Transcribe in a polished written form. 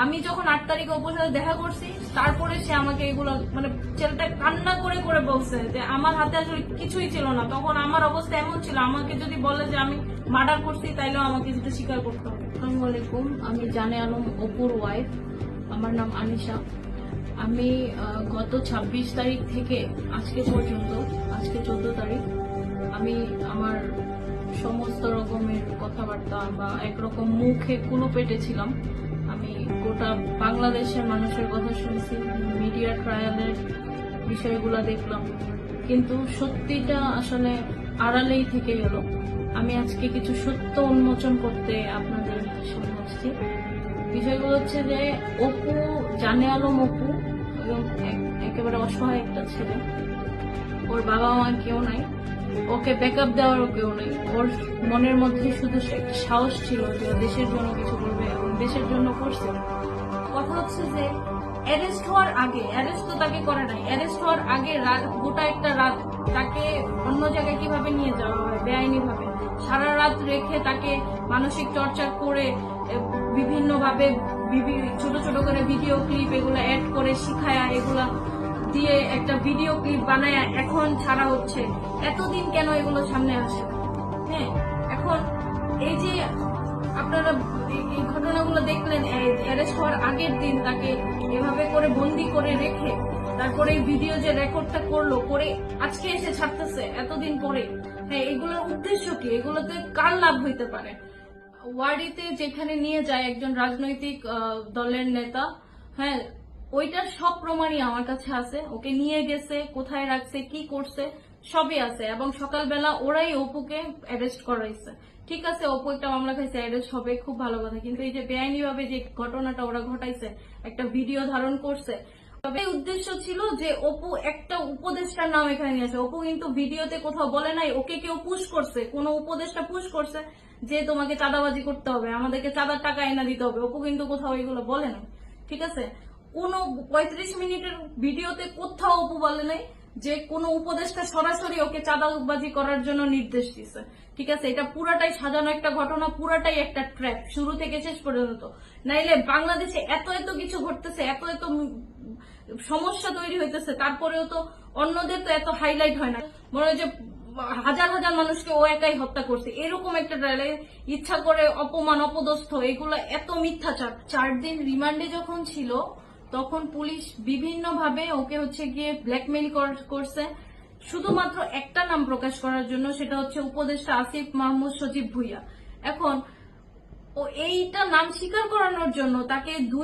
আমি যখন 8 তারিখে অপুর সাথে দেখা করছি, তারপরে সে আমাকে এগুলো মানে ছেলেটা কান্না করে করে বলছে যে আমার হাতে আসলে কিছুই ছিল না, তখন আমার অবস্থা এমন ছিল, আমাকে যদি বলে যে আমি মার্ডার করছি তাইলেও আমাকে যেটা স্বীকার করতে হবে। আসসালামু আলাইকুম, আমি জানে আলম অপুর ওয়াইফ, আমার নাম আনিশা। আমি গত 26 তারিখ থেকে আজকে পর্যন্ত, আজকে 14 তারিখ, আমি আমার সমস্ত রকমের কথাবার্তা বা একরকম মুখে কুলু পেটেছিলাম। আমি গোটা বাংলাদেশের মানুষের কথা শুনছি, মিডিয়া ট্রায়ালের বিষয়গুলো দেখলাম, কিন্তু সত্যিটা আসলে আড়ালেই থেকে গেল। আমি আজকে কিছু সত্য উন্মোচন করতে আপনাদের সামনে আসছি। বিষয়গুলো হচ্ছে যে অপু, জানে আলম অপু এবং একেবারে অসহায় একটা ছেলে। ওর বাবা মা কেউ নাই, ওকে ব্যাকআপ দেওয়ারও কেউ নেই। ওর মনের মধ্যে শুধু একটা সাহস ছিল যে ও দেশের জন্য কিছু করবে এবং দেশের জন্য করছে। কথা হচ্ছে যে অ্যারেস্ট হওয়ার আগে, অ্যারেস্ট তো তাকে করে নাই, অ্যারেস্ট হওয়ার আগে গোটা একটা রাত তাকে অন্য জায়গায় কিভাবে নিয়ে যাওয়া হয় বেআইনি ভাবে, সারা রাত রেখে তাকে মানসিক টর্চার করে বিভিন্ন ভাবে ছোট ছোট করে ভিডিও ক্লিপ এগুলো অ্যাড করে শিখায়া, এগুলা দিয়ে একটা ভিডিও ক্লিপ বানায় এখন ছাড়া হচ্ছে। এতদিন কেন এগুলো সামনে আসে? হ্যাঁ, এখন এই যে আপনারা এই ঘটনাগুলো দেখলেন, অ্যারেস্ট হওয়ার আগের দিন তাকে এভাবে করে বন্দি করে রেখে তারপরে এই ভিডিও যে রেকর্ডটা করলো, করে আজকে এসে ছাড়তেছে এতদিন পরে। হ্যাঁ, এগুলোর উদ্দেশ্য কি? এগুলোতে কার লাভ হইতে পারে? ওয়ার্ডিতে যেখানে নিয়ে যায় একজন রাজনৈতিক দলের নেতা, হ্যাঁ, ওইটার সব প্রমাণই আমার কাছে আছে। ওকে নিয়ে গেছে, কোথায় রাখছে, কি করছে সবই আছে, এবং সকালবেলা ওরাই অপুকে অ্যারেস্ট করাইছে। ঠিক আছে, অপু একটা মামলা খাইছে, অ্যারেস্ট হবে, খুব ভালো কথা, কিন্তু এই যে বেআইনি ভাবে যে ঘটনাটা ওরা ঘটাইছে, একটা ভিডিও ধারণ করছে, তবে উদ্দেশ্য ছিল যে অপু একটা উপদেষ্টার নাম এখানে নিয়েছে। অপু কিন্তু ভিডিওতে কোথাও বলে নাই ওকে কেউ পুশ করছে, কোন উপদেষ্টা পুশ করছে যে তোমাকে চাঁদাবাজি করতে হবে, আমাদেরকে চাঁদার টাকা এনে দিতে হবে। অপু কিন্তু কোথাও এগুলো বলে নাই। ঠিক আছে, কোন 35 মিনিটের ভিডিওতে কোথাও অপু বলে নাই যে কোন উপদেষ্টা সরাসরি ওকে চাঁদাবাজি করার জন্য নির্দেশ দিচ্ছে। ঠিক আছে, এটা পুরাটাই সাজানো একটা ঘটনা, পুরাটাই একটা ট্র্যাপ শুরু থেকে শেষ পর্যন্ত। নাইলে বাংলাদেশে এত এত কিছু ঘটতেছে, এত এত সমস্যা তৈরি হইতেছে, তারপরেও তো অন্যদের তো এত হাইলাইট হয় না। মনে হয় যে হাজার হাজার মানুষকে ও একাই হত্যা করছে, এরকম একটা ট্রায়ালে ইচ্ছা করে অপমান, অপদস্থ, এগুলো এত মিথ্যাচার। 4 দিন রিমান্ডে যখন ছিল তখন পুলিশ বিভিন্ন ভাবে ওকে হচ্ছে গিয়ে ব্ল্যাকমেইল করছে, শুধুমাত্র একটা নাম প্রকাশ করার জন্য, সেটা হচ্ছে উপদেষ্টা আসিফ মাহমুদ সজীব ভুইয়া। এখন ও এইটা নাম স্বীকার করানোর জন্য তাকে